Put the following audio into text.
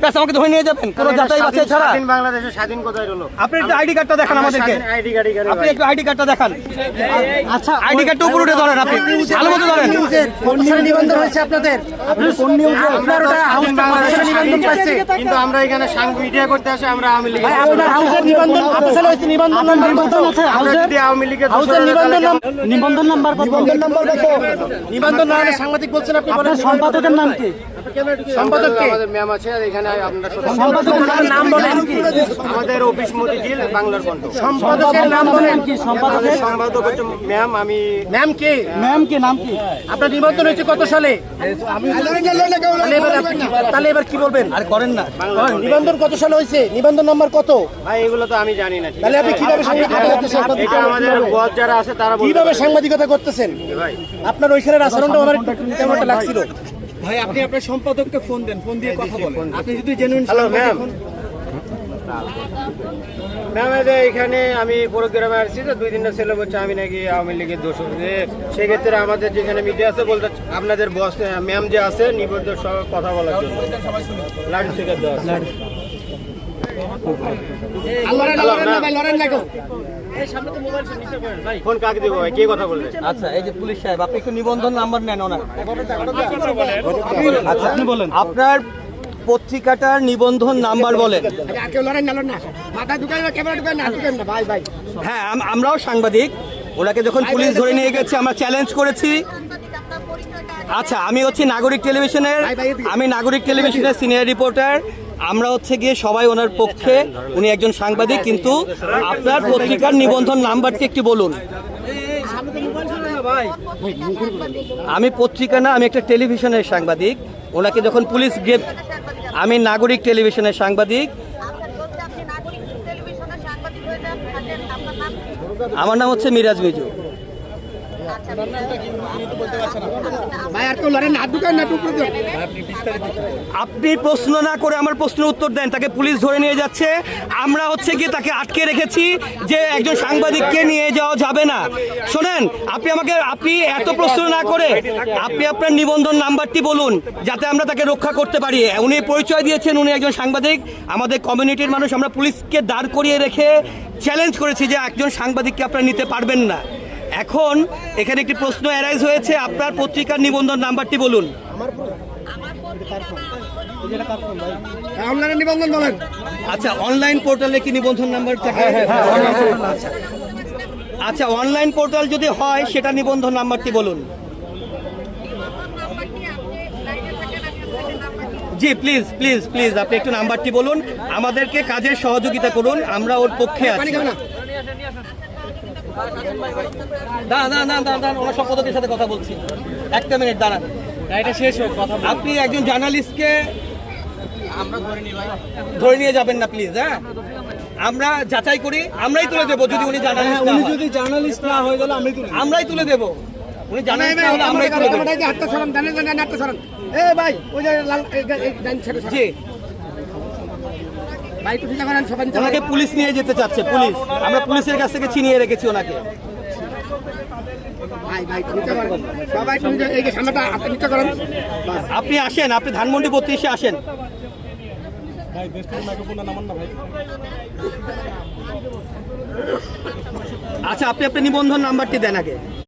Plus আমাকে ধরে নিয়ে যাবেন কোনো যাচাই বাছাই ছাড়া? স্বাধীন বাংলাদেশে স্বাধীন কোথায় হলো? আপনি একটু আইডি কার্ডটা দেখান আমাদেরকে। আইডি কার্ড আপনি একটু আইডি কার্ডটা দেখান। আচ্ছা আইডি কার্ডটা উপরে উঠে ধরেন, আপনি ভালো মতো ধরেন। কোন নিবন্ধন হয়েছে আপনাদের? আপনি কোন নিউজে? আপনার ওটা হাউস বাংলাদেশে নিবন্ধন পাচ্ছে, কিন্তু আমরা এখানে ভিডিও করতে আসি আমরা আওয়ামী লীগ। ভাই আপনার হাউসের নিবন্ধন কত সালে হয়েছে? নিবন্ধন নাম্বার কত আছে? হাউসের আওয়ামী লীগের হাউসের নিবন্ধন নাম্বার কত? নিবন্ধন না হলে সাংবাদিক বলছেন আপনি বলেন। সম্পাদকের নাম কি? সম্পাদক কে? আমাদের ম্যাম আছে এখানে, আপনারা সম্পাদকের নাম বলেন কি? আমাদের অফিস মতিঝিল বাংলার কণ্ঠ। সম্পাদকের নাম বলেন কি? সম্পাদক হচ্ছে ম্যাম। আমি ম্যাম কে? ম্যাম কে নাম কি? আপনার নিবন্ধন হয়েছে কত সালে? তাহলে এবার কি বলবেন? আর করেন না। নিবন্ধন কত সালে হয়েছে? নিবন্ধন নাম্বার কত? ভাই এগুলো তো আমি জানি না। তাহলে আপনি কিভাবে সাংবাদিকতা করতেছেন? এটা আমাদের বস যারা আছে তারা বলবে। কিভাবে সাংবাদিকতা করতেছেন ভাই? আপনার ওইখানের আচরণটা আমার কেমন একটা লাগছিল। ভাই আপনি আপনার সম্পাদককে ফোন দেন, ফোন দিয়ে কথা বলেন। আপনি যদি জেনুইন। Hello ma'am. ম্যাম এখানে আমি প্রোগ্রামে আসছি তো 2 দিনের ছেলে বলছে আমি নাকি আওয়ামী লীগের দোষ। সেক্ষেত্রে আমাদের যেখানে মিডিয়া আছে বলতে আপনাদের বস ম্যাম যে আছে নিবদ্ধ সব কথা বলার জন্য লাইট থেকে দেওয়া আছে। ফোন কাকে দিব ভাই? কে কথা বলবে? আচ্ছা এই যে পুলিশ সাহেব, আপনি একটু নিবন্ধন নাম্বার নেন ওনার। আচ্ছা আপনি বলেন আপনার পত্রিকাটার নিবন্ধন নাম্বার বলেন। হ্যাঁ আমরাও সাংবাদিক, ওনাকে যখন পুলিশ ধরে নিয়ে গেছে আমরা চ্যালেঞ্জ করেছি। আচ্ছা আমি হচ্ছে নাগরিক টেলিভিশনের সিনিয়র রিপোর্টার। আমরা হচ্ছে গিয়ে সবাই ওনার পক্ষে, উনি একজন সাংবাদিক। কিন্তু আপনার পত্রিকার নিবন্ধন নাম্বারটি একটু বলুন। আমি পত্রিকা না, আমি একটা টেলিভিশনের সাংবাদিক। ওনাকে যখন পুলিশ আমি নাগরিক টেলিভিশনের সাংবাদিক। আমার নাম হচ্ছে মিরাজ মিজু। আপনি প্রশ্ন না করে আমার প্রশ্নের উত্তর দেন। তাকে পুলিশ ধরে নিয়ে যাচ্ছে, আমরা হচ্ছে গিয়ে তাকে আটকে রেখেছি যে একজন সাংবাদিককে নিয়ে যাওয়া যাবে না। শোনেন আপনি এত প্রশ্ন না করে আপনি আপনার নিবন্ধন নাম্বারটি বলুন, যাতে আমরা তাকে রক্ষা করতে পারি। উনি পরিচয় দিয়েছেন উনি একজন সাংবাদিক, আমাদের কমিউনিটির মানুষ। আমরা পুলিশকে দাঁড় করিয়ে রেখে চ্যালেঞ্জ করেছি যে একজন সাংবাদিককে আপনারা নিতে পারবেন না। এখন এখানে একটি প্রশ্ন অ্যারাইজ হয়েছে, আপনার পত্রিকার নিবন্ধন নাম্বারটি বলুন। নিবন্ধন বলেন। আচ্ছা অনলাইন পোর্টালে কি নিবন্ধন নাম্বার থাকে? আচ্ছা অনলাইন পোর্টাল যদি হয় সেটা নিবন্ধন নাম্বারটি বলুন। জি প্লিজ প্লিজ প্লিজ আপনি একটু নাম্বারটি বলুন, আমাদেরকে কাজের সহযোগিতা করুন, আমরা ওর পক্ষে আছি। দাঁড়ান ওনার সম্পাদকের সাথে কথা বলছি, একটা মিনিট দাঁড়ান। এটা শেষ হোক কথা। আপনি একজন জার্নালিস্টকে ধরে নিয়ে যাবেন না প্লিজ। হ্যাঁ আমরা যাচাই করি, আমরাই তুলে দেবো। যদি উনি জার্নালিস্ট না হয়ে গেলে আমরাই তুলে দেবো। উনি জার্নালিস্ট না হলে আমরাই তুলে দেবো। জি ওনাকে পুলিশ নিয়ে যেতে চাচ্ছে, পুলিশ। আমরা পুলিশের কাছ থেকে ছিনিয়ে রেখেছি ওনাকে। আপনি আসেন, আপনি ধানমন্ডি 32-এ আসেন। আচ্ছা আপনি আপনার নিবন্ধন নাম্বারটি দেন আগে।